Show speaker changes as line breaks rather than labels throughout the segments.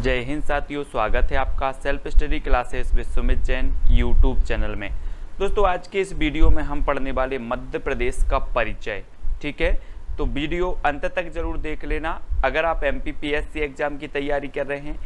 जय हिंद साथियों, स्वागत है आपका self study classes with Sumit Jain YouTube channel में। दोस्तों आज के इस वीडियो में हम पढ़ने वाले मध्य प्रदेश का परिचय। ठीक है, तो वीडियो अंत तक जरूर देख लेना। अगर आप MPPSC एग्जाम की तैयारी कर रहे हैं,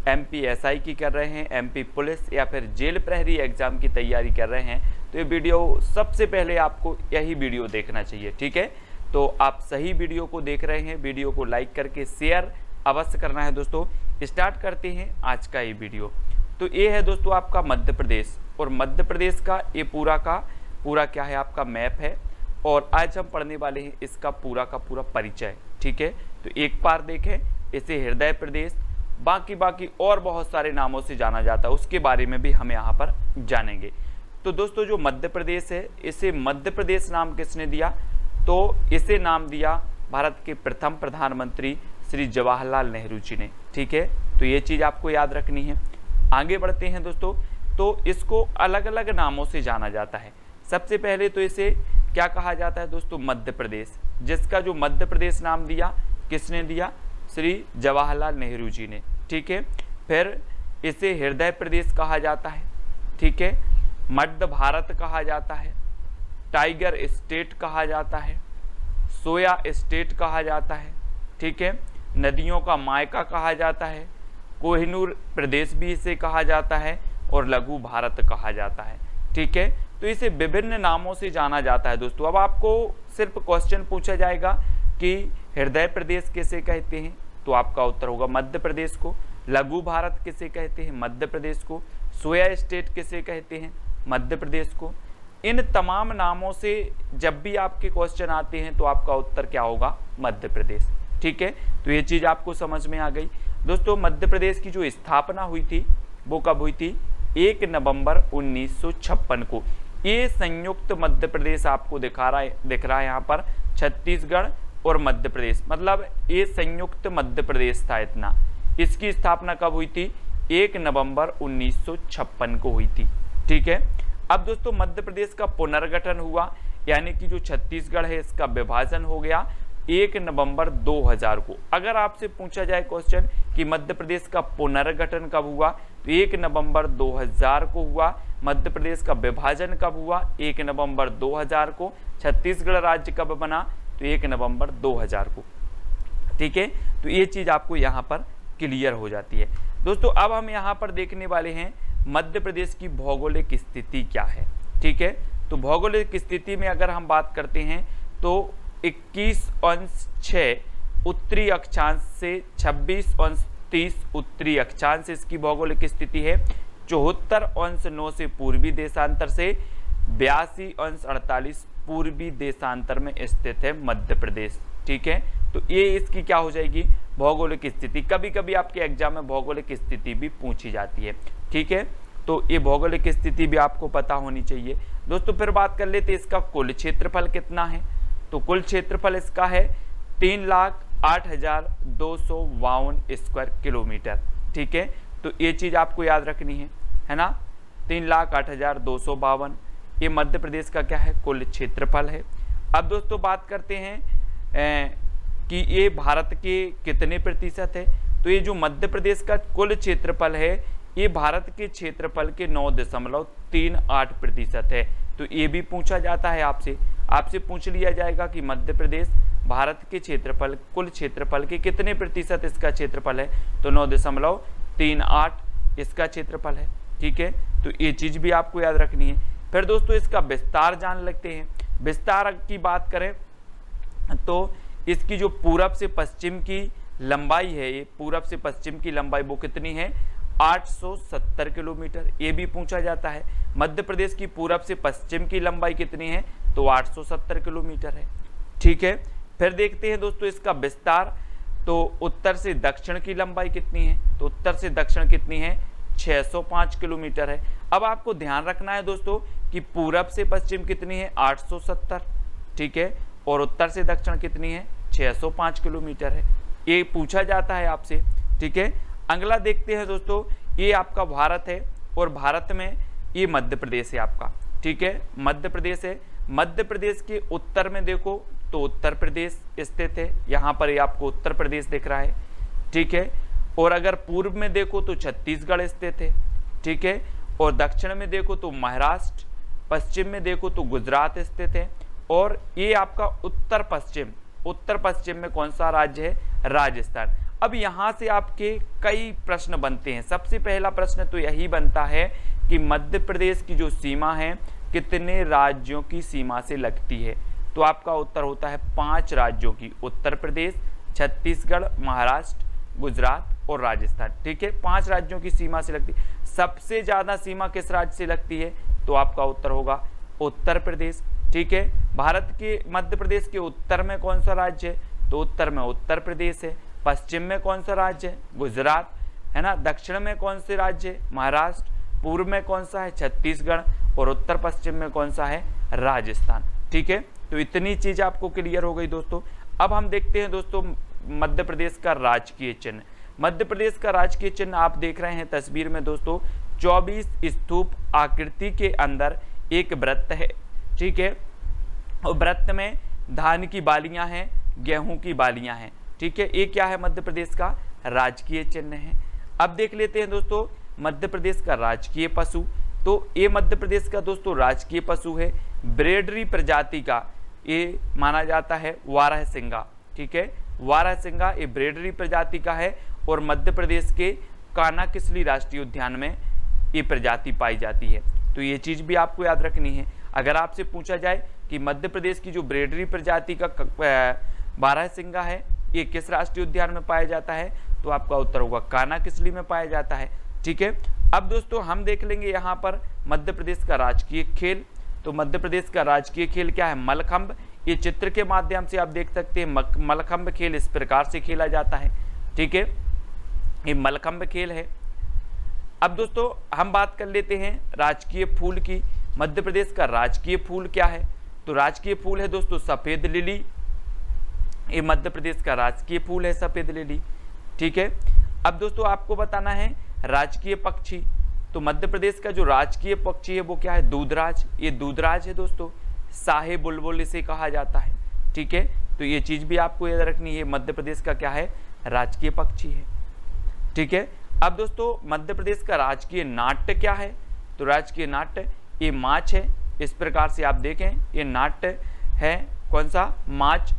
MPSI की कर रहे हैं, MP पुलिस या फिर जेल प्रहरी एग्जाम की तैयारी कर रहे हैं, तो ये वीडियो सबसे पहले आपको यही वीडियो देखना चाहिए। ठीक है, तो आप सही वीडियो को देख रहे हैं, वीडियो को लाइक करके शेयर अवश्य करना है। दोस्तों स्टार्ट करते हैं आज का ये वीडियो। तो ये है दोस्तों आपका मध्य प्रदेश, और मध्य प्रदेश का ये पूरा का पूरा क्या है, आपका मैप है। और आज हम पढ़ने वाले हैं इसका पूरा का पूरा परिचय। ठीक है, तो एक बार देखें, इसे हृदय प्रदेश, बाकी और बहुत सारे नामों से जाना जाता है, उसके बारे में भी हम यहाँ पर जानेंगे। तो दोस्तों जो मध्य प्रदेश है, इसे मध्य प्रदेश नाम किसने दिया? तो इसे नाम दिया भारत के प्रथम प्रधानमंत्री श्री जवाहरलाल नेहरू जी ने। ठीक है, तो ये चीज़ आपको याद रखनी है। आगे बढ़ते हैं दोस्तों, तो इसको अलग अलग नामों से जाना जाता है। सबसे पहले तो इसे क्या कहा जाता है दोस्तों? मध्य प्रदेश, जिसका जो मध्य प्रदेश नाम दिया किसने दिया? श्री जवाहरलाल नेहरू जी ने। ठीक है, फिर इसे हृदय प्रदेश कहा जाता है। ठीक है, मध्य भारत कहा जाता है, टाइगर स्टेट कहा जाता है, सोया स्टेट कहा जाता है। ठीक है, नदियों का मायका कहा जाता है, कोहिनूर प्रदेश भी इसे कहा जाता है, और लघु भारत कहा जाता है। ठीक है, तो इसे विभिन्न नामों से जाना जाता है दोस्तों। अब आपको सिर्फ क्वेश्चन पूछा जाएगा कि हृदय प्रदेश किसे कहते हैं, तो आपका उत्तर होगा मध्य प्रदेश को। लघु भारत किसे कहते हैं? मध्य प्रदेश को। सोया स्टेट किसे कहते हैं? मध्य प्रदेश को। इन तमाम नामों से जब भी आपके क्वेश्चन आते हैं तो आपका उत्तर क्या होगा? मध्य प्रदेश। ठीक है, तो ये चीज़ आपको समझ में आ गई। दोस्तों मध्य प्रदेश की जो स्थापना हुई थी वो कब हुई थी? 1 नवंबर 1956 को। ये संयुक्त मध्य प्रदेश आपको दिख रहा है यहाँ पर, छत्तीसगढ़ और मध्य प्रदेश, मतलब ये संयुक्त मध्य प्रदेश था इतना। इसकी स्थापना कब हुई थी? 1 नवंबर 1956 को हुई थी। ठीक है, अब दोस्तों मध्य प्रदेश का पुनर्गठन हुआ, यानी कि जो छत्तीसगढ़ है इसका विभाजन हो गया 1 नवंबर 2000 को। अगर आपसे पूछा जाए क्वेश्चन कि मध्य प्रदेश का पुनर्गठन कब हुआ, तो 1 नवंबर 2000 को हुआ। मध्य प्रदेश का विभाजन कब हुआ? 1 नवंबर 2000 को। छत्तीसगढ़ राज्य कब बना? तो 1 नवंबर 2000 को। ठीक है, तो ये चीज़ आपको यहाँ पर क्लियर हो जाती है। दोस्तों अब हम यहाँ पर देखने वाले हैं मध्य प्रदेश की भौगोलिक स्थिति क्या है। ठीक है, तो भौगोलिक स्थिति में अगर हम बात करते हैं तो 21°6 उत्तरी अक्षांश से 26°30 उत्तरी अक्षांश इसकी भौगोलिक स्थिति है। 74°9 से पूर्वी देशांतर से 82°48 पूर्वी देशांतर में स्थित है मध्य प्रदेश। ठीक है, तो ये इसकी क्या हो जाएगी? भौगोलिक स्थिति। कभी कभी आपके एग्जाम में भौगोलिक स्थिति भी पूछी जाती है। ठीक है, तो ये भौगोलिक स्थिति भी आपको पता होनी चाहिए। दोस्तों फिर बात कर लेते इसका कुल क्षेत्रफल कितना है। तो कुल क्षेत्रफल इसका है 3,08,252 स्क्वायर किलोमीटर। ठीक है, तो ये चीज़ आपको याद रखनी है ना, 3,08,252 ये मध्य प्रदेश का क्या है? कुल क्षेत्रफल है। अब दोस्तों बात करते हैं कि ये भारत के कितने प्रतिशत है। तो ये जो मध्य प्रदेश का कुल क्षेत्रफल है ये भारत के क्षेत्रफल के 9.38% है। तो ये भी पूछा जाता है आपसे पूछ लिया जाएगा कि मध्य प्रदेश भारत के क्षेत्रफल, कुल क्षेत्रफल के कितने प्रतिशत इसका क्षेत्रफल है, तो 9.38 इसका क्षेत्रफल है। ठीक है, तो ये चीज़ भी आपको याद रखनी है। फिर दोस्तों इसका विस्तार जान लेते हैं। विस्तार की बात करें तो इसकी जो पूरब से पश्चिम की लंबाई है, ये पूरब से पश्चिम की लंबाई वो कितनी है? 870 किलोमीटर। ये भी पूछा जाता है मध्य प्रदेश की पूरब से पश्चिम की लंबाई कितनी है, तो 870 किलोमीटर है। ठीक है, फिर देखते हैं दोस्तों इसका विस्तार। तो उत्तर से दक्षिण की लंबाई कितनी है, तो उत्तर से दक्षिण कितनी है? 605 किलोमीटर है। अब आपको ध्यान रखना है दोस्तों कि पूरब से पश्चिम कितनी है? 870। ठीक है, और उत्तर से दक्षिण कितनी है? 605 किलोमीटर है। ये पूछा जाता है आपसे। ठीक है, अगला देखते हैं दोस्तों, ये आपका भारत है और भारत में ये मध्य प्रदेश है आपका। ठीक है, मध्य प्रदेश है। मध्य प्रदेश के उत्तर में देखो तो उत्तर प्रदेश स्थित है, यहाँ पर ये आपको उत्तर प्रदेश दिख रहा है। ठीक है, और अगर पूर्व में देखो तो छत्तीसगढ़ स्थित है, ठीक है, और दक्षिण में देखो तो महाराष्ट्र, पश्चिम में देखो तो गुजरात स्थित है, और ये आपका उत्तर पश्चिम में कौन सा राज्य है? राजस्थान। अब यहाँ से आपके कई प्रश्न बनते हैं। सबसे पहला प्रश्न तो यही बनता है कि मध्य प्रदेश की जो सीमा है कितने राज्यों की सीमा से लगती है? तो आपका उत्तर होता है 5 राज्यों की, उत्तर प्रदेश, छत्तीसगढ़, महाराष्ट्र, गुजरात और राजस्थान, ठीक है, 5 राज्यों की सीमा से लगती है। सबसे ज्यादा सीमा किस राज्य से लगती है? तो आपका उत्तर होगा उत्तर प्रदेश, ठीक है। भारत के मध्य प्रदेश के उत्तर में कौन सा राज्य है? तो उत्तर में उत्तर प्रदेश है। पश्चिम में कौन सा राज्य है? गुजरात, है ना। दक्षिण में कौन से राज्य है? महाराष्ट्र। पूर्व में कौन सा है? छत्तीसगढ़। और उत्तर पश्चिम में कौन सा है? राजस्थान, ठीक है। तो इतनी चीज आपको क्लियर हो गई दोस्तों। अब हम देखते हैं दोस्तों मध्य प्रदेश का राजकीय चिन्ह। मध्य प्रदेश का राजकीय चिन्ह आप देख रहे हैं तस्वीर में दोस्तों, 24 स्तूप आकृति के अंदर एक वृत्त है, ठीक है, और वृत्त में धान की बालियां हैं, गेहूं की बालियां हैं, ठीक है। ये क्या है? मध्य प्रदेश का राजकीय चिन्ह है। अब देख लेते हैं दोस्तों मध्य प्रदेश का राजकीय पशु। तो ये मध्य प्रदेश का दोस्तों राजकीय पशु है, ब्रेडरी प्रजाति का ये माना जाता है वारहसिंगा, ठीक है। वारहसिंगा ये ब्रेडरी प्रजाति का है और मध्य प्रदेश के कानाकिसली राष्ट्रीय उद्यान में ये प्रजाति पाई जाती है। तो ये चीज भी आपको याद रखनी है। अगर आपसे पूछा जाए कि मध्य प्रदेश की जो ब्रेडरी प्रजाति का बारहसिंगा है ये किस राष्ट्रीय उद्यान में पाया जाता है? तो आपका उत्तर होगा कानाकिसली में पाया जाता है, ठीक है। अब दोस्तों हम देख लेंगे यहाँ पर मध्य प्रदेश का राजकीय खेल। तो मध्य प्रदेश का राजकीय खेल क्या है? मलखंभ। ये चित्र के माध्यम से आप देख सकते हैं मलखंभ खेल इस प्रकार से खेला जाता है, ठीक है, ये मलखंभ खेल है। अब दोस्तों हम बात कर लेते हैं राजकीय फूल की। मध्य प्रदेश का राजकीय फूल क्या है? तो राजकीय फूल है दोस्तों सफेद लिली। ये मध्य प्रदेश का राजकीय फूल है सफेद लिली, ठीक है। अब दोस्तों आपको बताना है राजकीय पक्षी। तो मध्य प्रदेश का जो राजकीय पक्षी है वो क्या है? दूधराज। ये दूधराज है दोस्तों, शाही बुलबुल इसे कहा जाता है, ठीक है। तो ये चीज भी आपको याद रखनी है, मध्य प्रदेश का क्या है? राजकीय पक्षी है, ठीक है। अब दोस्तों मध्य प्रदेश का राजकीय नाट्य क्या है? तो राजकीय नाट्य ये माछ है। इस प्रकार से आप देखें ये नाट्य है, कौन सा? माछ,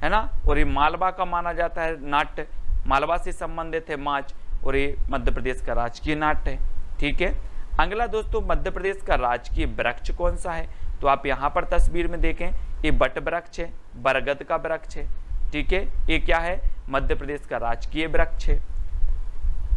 है ना। और ये मालवा का माना जाता है नाट्य, मालवा से संबंधित है माछ, और ये मध्य प्रदेश का राजकीय नाट्य है, ठीक है। अगला दोस्तों मध्य प्रदेश का राजकीय वृक्ष कौन सा है? तो आप यहाँ पर तस्वीर में देखें ये बट वृक्ष है, बरगद का वृक्ष है, ठीक है। ये क्या है? मध्य प्रदेश का राजकीय वृक्ष है।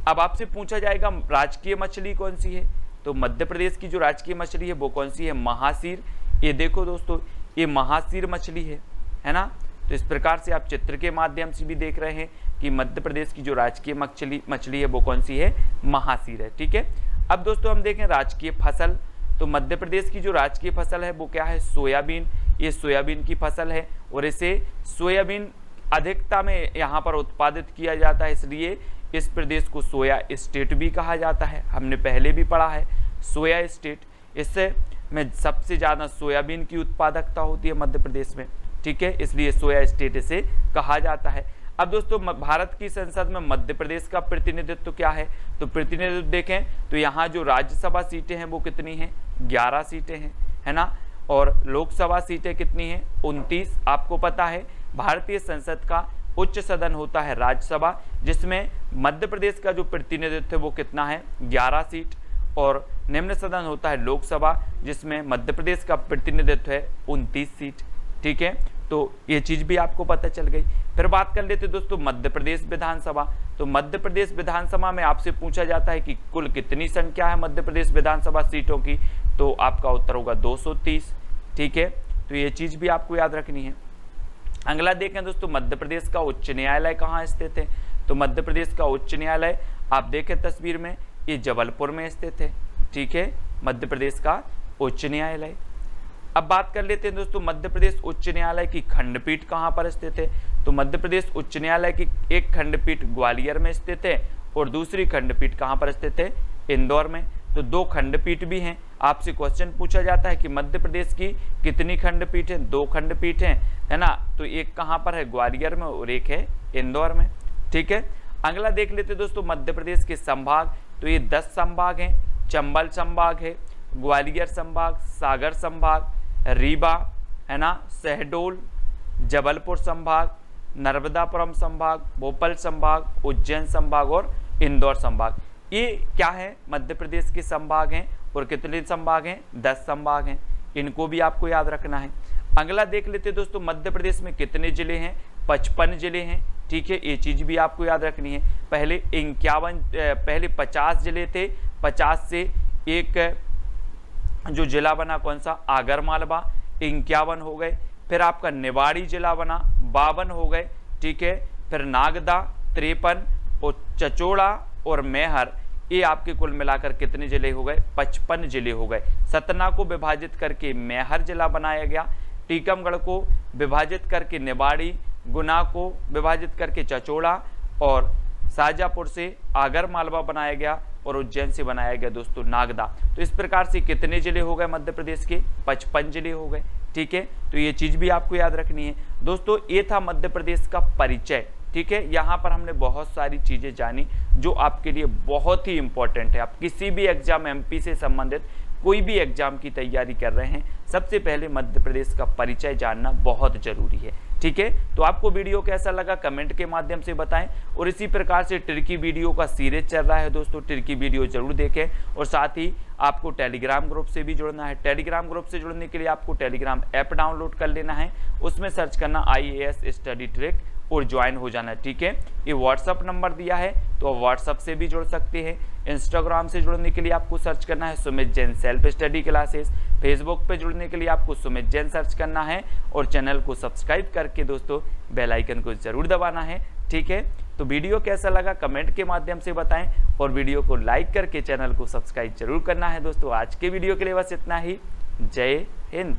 अब आपसे पूछा जाएगा राजकीय मछली कौन सी है? तो मध्य प्रदेश की जो राजकीय मछली है वो कौन सी है? महासीर। ये देखो दोस्तों ये महासीर मछली है ना। तो इस प्रकार से आप चित्र के माध्यम से भी देख रहे हैं कि मध्य प्रदेश की जो राजकीय मछली है वो कौन सी है? महासीर है, ठीक है। अब दोस्तों हम देखें राजकीय फसल। तो मध्य प्रदेश की जो राजकीय फसल है वो क्या है? सोयाबीन। ये सोयाबीन की फसल है और इसे सोयाबीन अधिकता में यहाँ पर उत्पादित किया जाता है, इसलिए इस प्रदेश को सोया स्टेट भी कहा जाता है। हमने पहले भी पढ़ा है सोया स्टेट। इससे में सबसे ज़्यादा सोयाबीन की उत्पादकता होती है मध्य प्रदेश में, ठीक है, इसलिए सोया स्टेट इसे कहा जाता है। अब दोस्तों भारत की संसद में मध्य प्रदेश का प्रतिनिधित्व क्या है? तो प्रतिनिधित्व देखें तो यहाँ जो राज्यसभा सीटें हैं वो कितनी हैं? 11 सीटें हैं, है ना। और लोकसभा सीटें कितनी हैं? 29। आपको पता है भारतीय संसद का उच्च सदन होता है राज्यसभा, जिसमें मध्य प्रदेश का जो प्रतिनिधित्व है वो कितना है? 11 सीट। और निम्न सदन होता है लोकसभा, जिसमें मध्य प्रदेश का प्रतिनिधित्व है 29 सीट, ठीक है। तो ये चीज भी आपको पता चल गई। फिर बात कर लेते दोस्तों मध्य प्रदेश विधानसभा। तो मध्य प्रदेश विधानसभा में आपसे पूछा जाता है कि कुल कितनी संख्या है मध्य प्रदेश विधानसभा सीटों की? तो आपका उत्तर होगा 230, ठीक है। तो ये चीज भी आपको याद रखनी है। अगला देखें दोस्तों मध्य प्रदेश का उच्च न्यायालय कहाँ स्थित है? तो मध्य प्रदेश का उच्च न्यायालय आप देखें तस्वीर में ये जबलपुर में स्थित है, ठीक है, मध्य प्रदेश का उच्च न्यायालय। अब बात कर लेते हैं दोस्तों मध्य प्रदेश उच्च न्यायालय की खंडपीठ कहाँ पर स्थित है? तो मध्य प्रदेश उच्च न्यायालय की एक खंडपीठ ग्वालियर में स्थित है और दूसरी खंडपीठ कहाँ पर स्थित है? इंदौर में। तो 2 खंडपीठ भी हैं। आपसे क्वेश्चन पूछा जाता है कि मध्य प्रदेश की कितनी खंडपीठ है? 2 खंडपीठ हैं, है ना। तो एक कहाँ पर है? ग्वालियर में और एक है इंदौर में, ठीक है। अगला देख लेते दोस्तों मध्य प्रदेश के संभाग, तो ये 10 संभाग हैं। चंबल संभाग है, ग्वालियर संभाग, सागर संभाग, रीवा है ना, शहडोल, जबलपुर संभाग, नर्मदापुरम संभाग, भोपाल संभाग, उज्जैन संभाग और इंदौर संभाग। ये क्या है, मध्य प्रदेश के संभाग हैं। और कितने संभाग हैं, 10 संभाग हैं। इनको भी आपको याद रखना है। अगला देख लेते दोस्तों मध्य प्रदेश में कितने जिले हैं, 55 जिले हैं। ठीक है, ये चीज भी आपको याद रखनी है। पहले 50 जिले थे, 50 से एक जो जिला बना कौन सा, आगर मालवा, 51 हो गए। फिर आपका निवाड़ी जिला बना, 52 हो गए। ठीक है, फिर नागदा 53 और चचोड़ा और मैहर, ये आपके कुल मिलाकर कितने जिले हो गए, 55 जिले हो गए। सतना को विभाजित करके मैहर जिला बनाया गया, टीकमगढ़ को विभाजित करके निवाड़ी, गुना को विभाजित करके चचोड़ा और शाजापुर से आगर मालवा बनाया गया और उज्जैन से बनाया गया दोस्तों नागदा। तो इस प्रकार से कितने जिले हो गए मध्य प्रदेश के, 55 जिले हो गए। ठीक है, तो ये चीज भी आपको याद रखनी है दोस्तों। ये था मध्य प्रदेश का परिचय। ठीक है, यहाँ पर हमने बहुत सारी चीजें जानी जो आपके लिए बहुत ही इंपॉर्टेंट है। आप किसी भी एग्जाम एमपी से संबंधित कोई भी एग्जाम की तैयारी कर रहे हैं, सबसे पहले मध्य प्रदेश का परिचय जानना बहुत जरूरी है। ठीक है, तो आपको वीडियो कैसा लगा कमेंट के माध्यम से बताएं। और इसी प्रकार से ट्रिकी वीडियो का सीरीज चल रहा है दोस्तों, ट्रिकी वीडियो जरूर देखें। और साथ ही आपको टेलीग्राम ग्रुप से भी जुड़ना है। टेलीग्राम ग्रुप से जुड़ने के लिए आपको टेलीग्राम ऐप डाउनलोड कर लेना है, उसमें सर्च करना IAS स्टडी ट्रिक और ज्वाइन हो जाना। ठीक है, ये व्हाट्सअप नंबर दिया है, तो आप व्हाट्सअप से भी जुड़ सकते हैं। इंस्टाग्राम से जुड़ने के लिए आपको सर्च करना है Sumit Jain self study classes. Facebook पे जुड़ने के लिए आपको सुमित जैन सर्च करना है और चैनल को सब्सक्राइब करके दोस्तों बेल आइकन को जरूर दबाना है। ठीक है, तो वीडियो कैसा लगा कमेंट के माध्यम से बताएं और वीडियो को लाइक करके चैनल को सब्सक्राइब जरूर करना है दोस्तों। आज के वीडियो के लिए बस इतना ही। जय हिंद।